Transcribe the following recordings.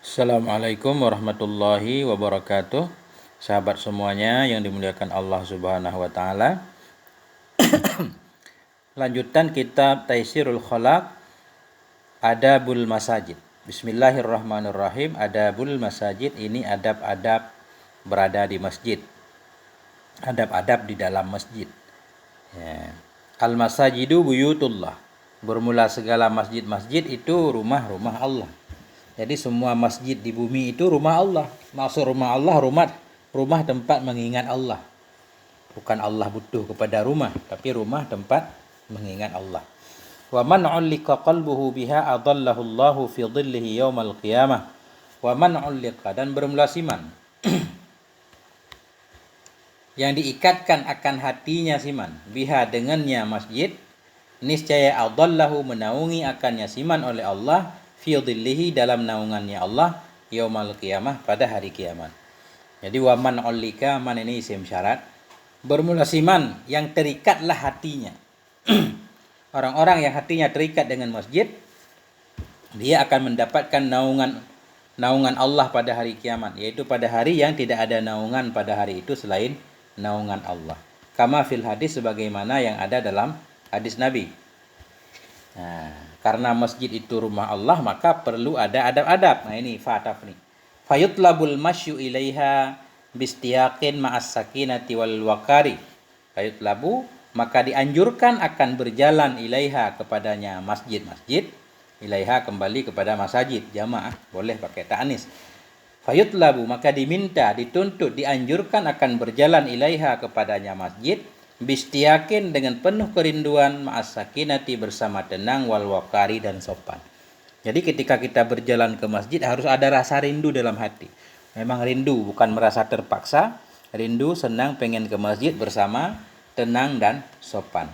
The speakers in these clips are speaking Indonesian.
Assalamualaikum warahmatullahi wabarakatuh. Sahabat semuanya yang dimuliakan Allah Subhanahu wa taala. Lanjutan kitab Taisirul Khalaq Adabul Masajid. Bismillahirrahmanirrahim. Adabul Masajid ini adab-adab berada di masjid. Adab-adab di dalam masjid. Ya. Al-masajidu buyutullah. Bermula segala masjid-masjid itu rumah-rumah Allah. Jadi semua masjid di bumi itu rumah Allah. Maksud rumah Allah, rumah tempat mengingat Allah. Bukan Allah butuh kepada rumah, tapi rumah tempat mengingat Allah. Wa man 'allika qalbuhu biha adallahu Allahu fi dhillihi yaumal qiyamah. Wa man 'allika, dan bermula siman. Yang diikatkan akan hatinya siman, biha dengannya masjid, niscaya adallahu menaungi akannya siman oleh Allah fi dhillihi dalam naungannya Allah yaumal qiyamah pada hari kiamat. Jadi waman allika, man ini isim syarat. Bermula siman yang terikatlah hatinya. Orang-orang yang hatinya terikat dengan masjid, dia akan mendapatkan naungan Allah pada hari kiamat, yaitu pada hari yang tidak ada naungan pada hari itu selain naungan Allah. Kama fil hadis, sebagaimana yang ada dalam hadis Nabi. Nah, karena masjid itu rumah Allah, maka perlu ada adab-adab. Nah ini fataf nih. Fayutlabul masyu ilaiha bistiyaqin ma'as sakinati wal waqari. Fayutlabu, maka dianjurkan akan berjalan ilaiha kepadanya masjid-masjid. Ilaiha kembali kepada masajid, jamaah, boleh pakai ta'anis. Fayutlabu, maka diminta, dituntut, dianjurkan akan berjalan ilaiha kepadanya masjid, bistiyakin dengan penuh kerinduan, ma'as sakinati bersama tenang, wal waqari dan sopan. Jadi ketika kita berjalan ke masjid harus ada rasa rindu dalam hati. Memang rindu, bukan merasa terpaksa. Rindu, senang, pengen ke masjid bersama tenang dan sopan.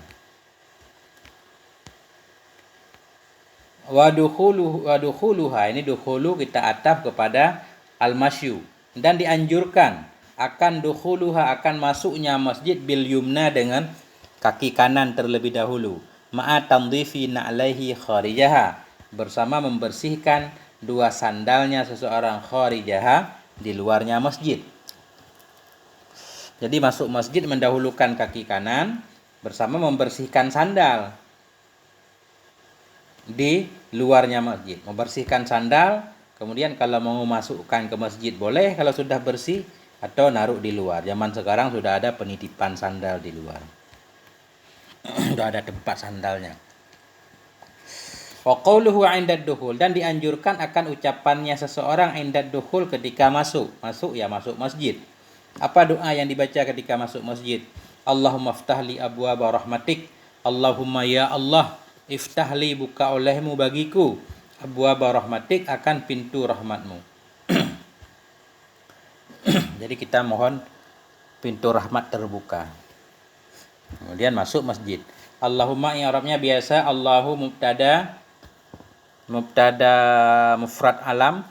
Wadukhuluha, ini dukhulu kita ataf kepada al-masyu. Dan dianjurkan akan dukhuluha, akan masuknya masjid bil yumna dengan kaki kanan terlebih dahulu. Ma'a tandhifi na'laihi kharijaha, bersama membersihkan dua sandalnya seseorang kharijaha, di luarnya masjid. Jadi masuk masjid mendahulukan kaki kanan bersama membersihkan sandal di luarnya masjid. Membersihkan sandal, kemudian kalau mau masukkan ke masjid boleh kalau sudah bersih, atau naruh di luar. Zaman sekarang sudah ada penitipan sandal di luar. Sudah ada tempat sandalnya. Wa qauluhu 'inda dukhul, dan dianjurkan akan ucapannya seseorang 'inda dukhul ketika masuk masjid. Apa doa yang dibaca ketika masuk masjid? Allahumma iftahli abwaaba rahmatik. Allahumma ya Allah, iftahli, buka olehmu bagiku, abwaaba rahmatik, akan pintu rahmatmu. Jadi kita mohon pintu rahmat terbuka. Kemudian masuk masjid. Allahumma, yang Arabnya biasa Allahu mubtada mufrad alam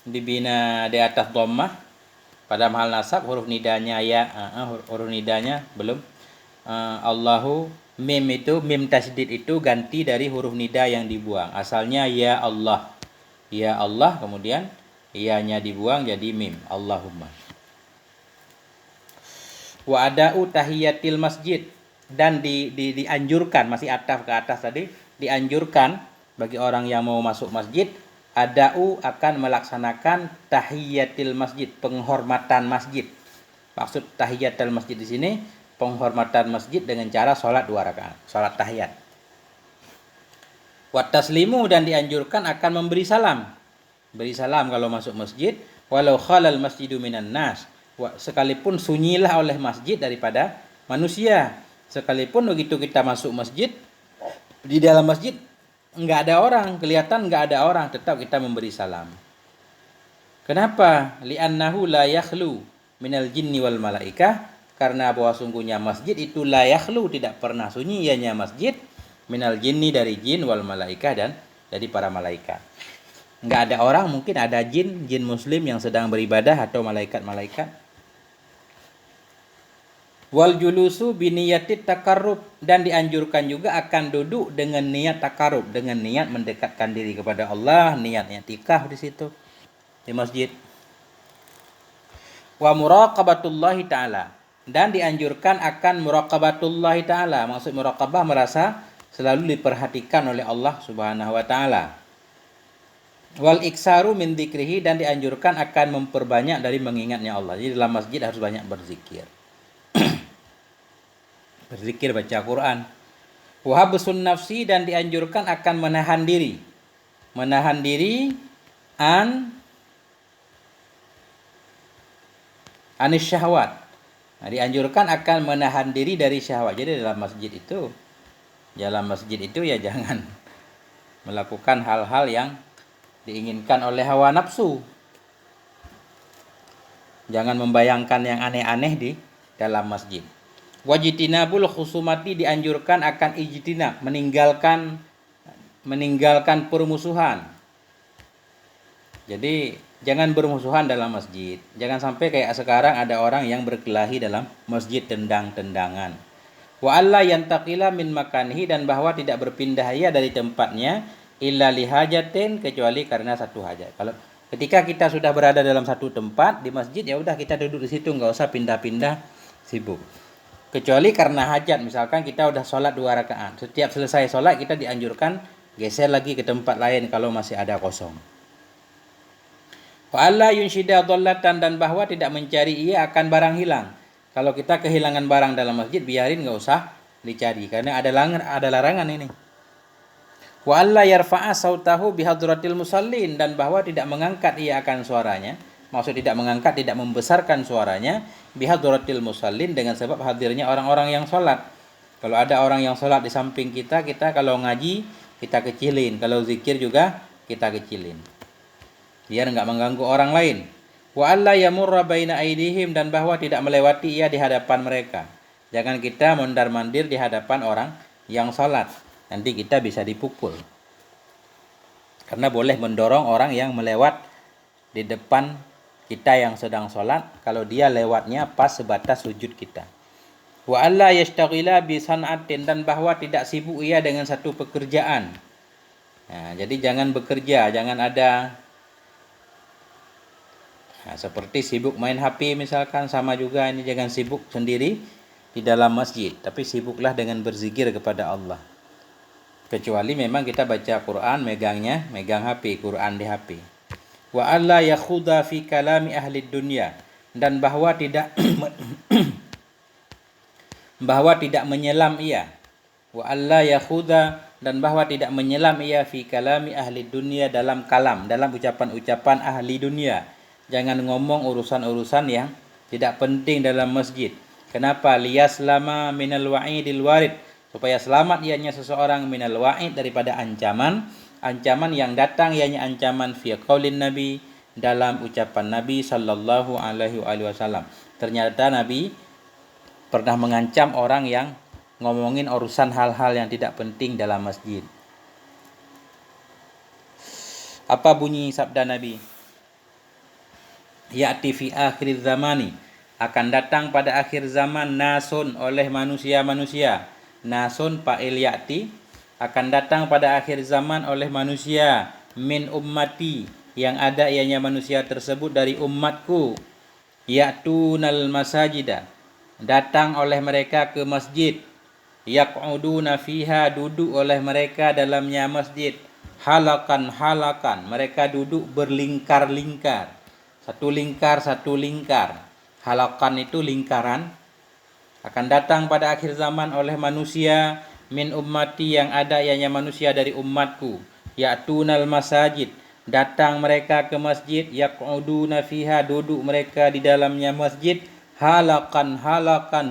dibina di atas dhammah, pada mahal nasab huruf nidanya ya, huruf nidanya belum. Allahu, mim itu, mim tasydid itu ganti dari huruf nida yang dibuang. Asalnya ya Allah. Ya Allah, kemudian ianya dibuang jadi mim, Allahumma. Wa ada'u tahiyatil masjid, dan dianjurkan, masih ataf ke atas tadi, dianjurkan bagi orang yang mau masuk masjid, ada'u, akan melaksanakan tahiyatil masjid, penghormatan masjid. Maksud tahiyatil masjid di sini penghormatan masjid dengan cara sholat 2 rakaat, sholat tahiyat. Wa taslimu, dan dianjurkan akan memberi salam. Beri salam kalau masuk masjid, walau khalal masjidu minan nas, sekalipun sunyilah oleh masjid daripada manusia. Sekalipun begitu kita masuk masjid, di dalam masjid enggak ada orang, kelihatan enggak ada orang, tetap kita memberi salam. Kenapa? Li'annahu la yakhlu minal jinni wal malaikah, karena bahwa sungguhnya masjid itu la yakhlu, tidak pernah sunyi ianya masjid, minal jinni, dari jin, wal malaikah, dan dari para malaikat. Enggak ada orang, mungkin ada jin muslim yang sedang beribadah atau malaikat-malaikat. Wal julusu biniyatit takarrub, dan dianjurkan juga akan duduk dengan niat takarrub, dengan niat mendekatkan diri kepada Allah, niat i'tikaf di situ. di masjid. Wa muraqabatullahi ta'ala, dan dianjurkan akan muraqabatullahi ta'ala. Maksud muraqabah merasa selalu diperhatikan oleh Allah Subhanahu wa taala. Wal iksaru min dzikrihi, dan dianjurkan akan memperbanyak dari mengingatnya Allah. Jadi dalam masjid harus banyak berzikir. Berzikir, baca Quran. Wa habsun nafsi, dan dianjurkan akan menahan diri. Menahan diri anis syahwat. Nah, dianjurkan akan menahan diri dari syahwat. Jadi dalam masjid itu ya jangan melakukan hal-hal yang diinginkan oleh hawa nafsu. Jangan membayangkan yang aneh-aneh di dalam masjid. Wajtinabul khusumati, dianjurkan akan ijtinab, meninggalkan permusuhan. Jadi jangan bermusuhan dalam masjid. Jangan sampai kayak sekarang ada orang yang berkelahi dalam masjid, tendang-tendangan. Wa alla yantaqila min makanihi, dan bahwa tidak berpindah ia dari tempatnya illa lihajatin, kecuali karena satu hajat. Kalau ketika kita sudah berada dalam satu tempat di masjid, ya udah kita duduk di situ, nggak usah pindah-pindah sibuk. Kecuali karena hajat, misalkan kita udah sholat 2 rakaat. Setiap selesai sholat kita dianjurkan geser lagi ke tempat lain kalau masih ada kosong. Wa alla yunshida dhallatan, dan bahwa tidak mencari ia akan barang hilang. Kalau kita kehilangan barang dalam masjid, biarin, nggak usah dicari, karena ada larangan ini. Wa alla yarfa'a sautahu bihadratil musallin, dan bahwa tidak mengangkat ia akan suaranya. Maksud tidak mengangkat, tidak membesarkan suaranya bihadratil musallin, dengan sebab hadirnya orang-orang yang sholat. Kalau ada orang yang sholat di samping kita kalau ngaji kita kecilin, kalau zikir juga kita kecilin, biar enggak mengganggu orang lain. Wa alla yamurra baina aidihim, dan bahwa tidak melewati ia di hadapan mereka. Jangan kita mondar-mandir di hadapan orang yang sholat, nanti kita bisa dipukul. Karena boleh mendorong orang yang melewat di depan kita yang sedang sholat, kalau dia lewatnya pas sebatas sujud kita. Wa alla yastaghila bi san'atin, dan bahwa tidak sibuk ia dengan satu pekerjaan. Nah, jadi jangan bekerja, jangan ada seperti sibuk main HP misalkan, sama juga ini, jangan sibuk sendiri di dalam masjid, tapi sibuklah dengan berzikir kepada Allah. Kecuali memang kita baca Quran, megang HP, Quran di HP. Wa alla yakhuda fi kalami ahli dunya, dan bahwa tidak menyelam ia. Wa alla yakhuda, dan bahwa tidak menyelam ia fi kalami ahli dunya, dalam ucapan-ucapan ahli dunia. Jangan ngomong urusan-urusan yang tidak penting dalam masjid. Kenapa? Liyaslama minal wa'idil warid, supaya selamat ianya seseorang minal wa'id, daripada ancaman yang datang, ianya ancaman fi qaulin nabi, dalam ucapan Nabi sallallahu alaihi wasallam. Ternyata Nabi pernah mengancam orang yang ngomongin urusan hal-hal yang tidak penting dalam masjid. Apa bunyi sabda Nabi? Ya'ti fi akhir zamani, akan datang pada akhir zaman, nasun, oleh manusia-manusia. Nasun fa'il ya'ti, akan datang pada akhir zaman oleh manusia, min ummati, yang ada ianya manusia tersebut dari umatku. Ya'tunal masajida, datang oleh mereka ke masjid. Yaq'uduna fiha, duduk oleh mereka dalamnya masjid. Halakan, mereka duduk berlingkar-lingkar. Satu lingkar. Halakan itu lingkaran. Akan datang pada akhir zaman oleh manusia, min ummati, yang ada ianya manusia dari umatku. Ya'tunal masajid, datang mereka ke masjid. Yaq'uduna fiha, duduk mereka di dalamnya masjid. Halakan,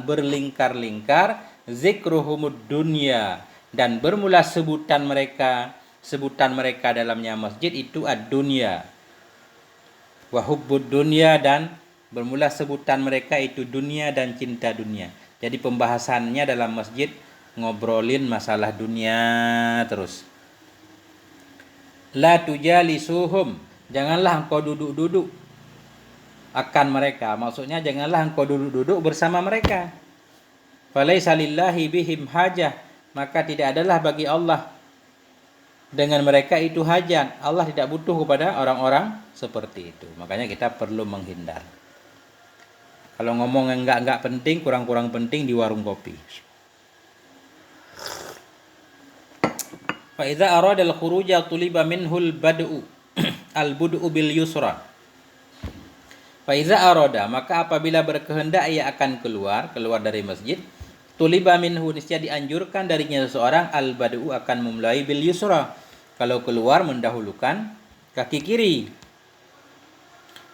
berlingkar-lingkar. Zikruhumud dunya, dan bermula sebutan mereka dalamnya masjid itu ad-dunya. Wa hubbud dunya, dan bermula sebutan mereka itu dunia dan cinta dunia. Jadi pembahasannya dalam masjid ngobrolin masalah dunia terus. La tujalisuhum, janganlah engkau duduk-duduk akan mereka. Maksudnya janganlah engkau duduk-duduk bersama mereka. Falaisa lillahi bihim hajah, maka tidak adalah bagi Allah dengan mereka itu hajat. Allah tidak butuh kepada orang-orang seperti itu. Makanya kita perlu menghindar. Kalau ngomong yang enggak penting, kurang-kurang penting di warung kopi. Fa idza arada al-khuruja tuliba minhul bad'u al-bud'u bil yusra. Fa idza arada, maka apabila berkehendak ia akan keluar dari masjid, tuliba minhu, niscaya dianjurkan darinya seseorang al-bad'u akan memulai bil yusra. Kalau keluar mendahulukan kaki kiri.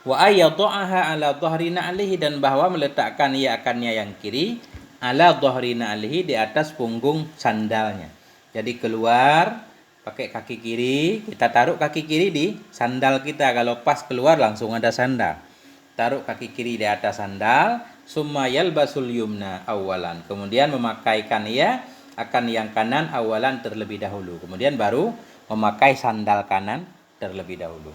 Wa ayyadhaha ala dhahri na'lihi, dan bahwa meletakkan ia akannya yang kiri ala dhahri na'lihi, di atas punggung sandalnya. Jadi keluar pakai kaki kiri, kita taruh kaki kiri di sandal kita. Kalau pas keluar langsung ada sandal. Taruh kaki kiri di atas sandal, summa yalbasul yumna awalan. Kemudian memakaikan ia akan yang kanan awalan terlebih dahulu. Kemudian baru memakai sandal kanan terlebih dahulu.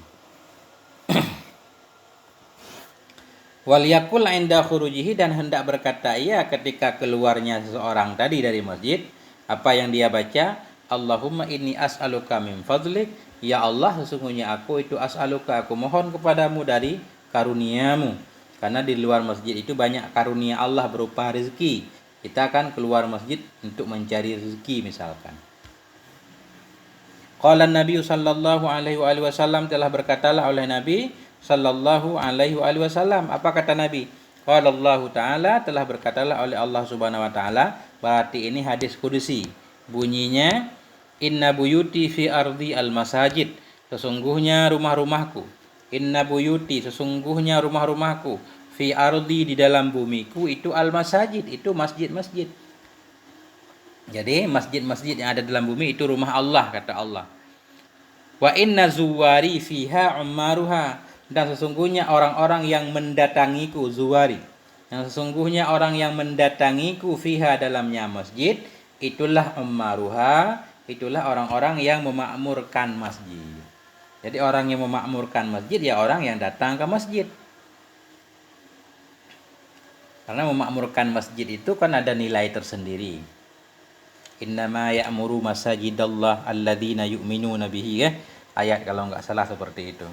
Wal yakul inda khurujihi, dan hendak berkata ia ketika keluarnya seseorang tadi dari masjid, apa yang dia baca, Allahumma inni as'aluka min fadlik, ya Allah sesungguhnya aku itu as'aluka, aku mohon kepadamu dari karuniamu. Karena di luar masjid itu banyak karunia Allah berupa rezeki. Kita akan keluar masjid untuk mencari rezeki misalkan. Qala Nabi sallallahu alaihi wasallam, telah berkatalah oleh Nabi sallallahu alaihi wasallam. Apa kata Nabi? Qala Allah Ta'ala, telah berkatalah oleh Allah Subhanahu wa taala. Berarti ini hadis kudusi. Bunyinya, inna buyuti fi ardi al-masajid, sesungguhnya rumah-rumahku. Inna buyuti, sesungguhnya rumah-rumahku. Fi ardi, di dalam bumiku, itu al-masajid, itu masjid-masjid. Jadi masjid-masjid yang ada dalam bumi itu rumah Allah, kata Allah. Wa inna zuwari fiha ummaruha, dan sesungguhnya orang-orang yang mendatangiku, zuwari, yang sesungguhnya orang yang mendatangiku fiha, dalamnya masjid, itulah ummaruha, itulah orang-orang yang memakmurkan masjid. Jadi orang yang memakmurkan masjid ya orang yang datang ke masjid. Karena memakmurkan masjid itu kan ada nilai tersendiri. Innama ya'muru masajidallah alladzina yu'minuna bihi, ya. Ayat kalau enggak salah seperti itu.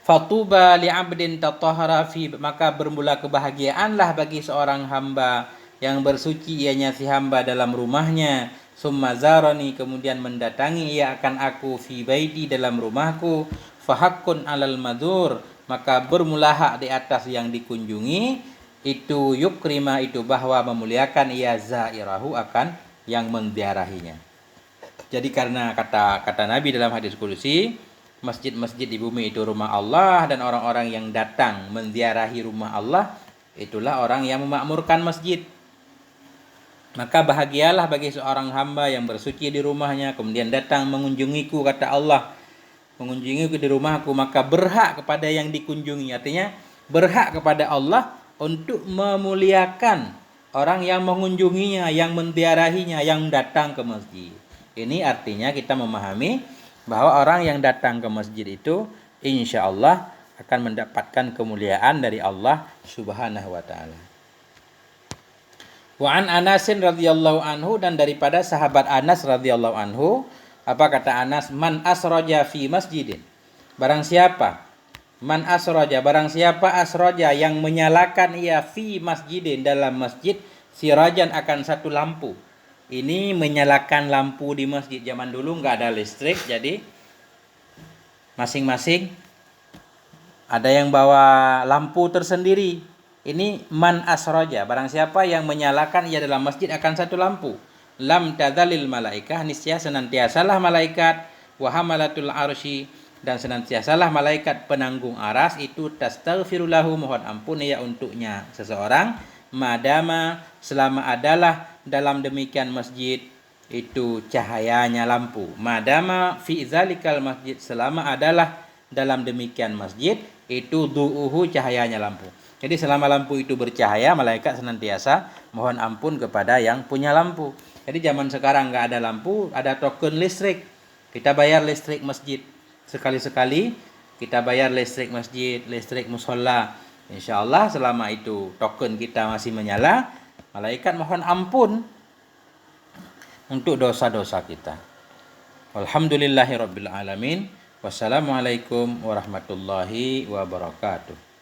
Fatuba li'abdin tatahhara fi, maka bermula kebahagiaanlah bagi seorang hamba yang bersuci ianya si hamba dalam rumahnya. Summa zarani, kemudian mendatangi ia akan aku, fi baiti, dalam rumahku. Fahakkun alal madur, maka bermula hak di atas yang dikunjungi, itu yukrima, itu bahwa memuliakan ia zairahu, akan yang menziarahinya. Jadi karena kata Nabi dalam hadis qudsi, masjid-masjid di bumi itu rumah Allah, dan orang-orang yang datang menziarahi rumah Allah itulah orang yang memakmurkan masjid. Maka bahagialah bagi seorang hamba yang bersuci di rumahnya, kemudian datang mengunjungiku, kata Allah, mengunjungiku di rumahku, maka berhak kepada yang dikunjungi. Artinya berhak kepada Allah untuk memuliakan orang yang mengunjunginya, yang menziarahinya, yang datang ke masjid. Ini artinya kita memahami bahwa orang yang datang ke masjid itu insya Allah akan mendapatkan kemuliaan dari Allah Subhanahu wa taala. Wa an Anasin radhiyallahu anhu, dan daripada sahabat Anas radhiyallahu anhu, apa kata Anas? Man asraja fi masjidin, barang siapa, man asroja, barang siapa asroja, yang menyalakan ia fi masjidin, dalam masjid, sirajan, akan satu lampu. Ini menyalakan lampu di masjid. Zaman dulu nggak ada listrik, jadi masing-masing ada yang bawa lampu tersendiri. Ini man asroja, barang siapa yang menyalakan ia dalam masjid akan satu lampu. Lam tadzalil malaikah, niscaya senantiasalah malaikat, wahamalatul arsy, dan senantiasalah malaikat penanggung aras itu tastaghfirulahu, mohon ampun ya untuknya seseorang, madama, selama adalah dalam demikian masjid itu cahayanya lampu. Madama fi zalikal masjid, selama adalah dalam demikian masjid itu du'uhu, cahayanya lampu. Jadi selama lampu itu bercahaya, malaikat senantiasa mohon ampun kepada yang punya lampu. Jadi zaman sekarang nggak ada lampu, ada token listrik. Kita bayar listrik masjid. Sekali-sekali kita bayar listrik masjid, listrik musola. Insya Allah selama itu token kita masih menyala, malaikat mohon ampun untuk dosa-dosa kita. Walhamdulillahirabbil alamin. Wassalamualaikum warahmatullahi wabarakatuh.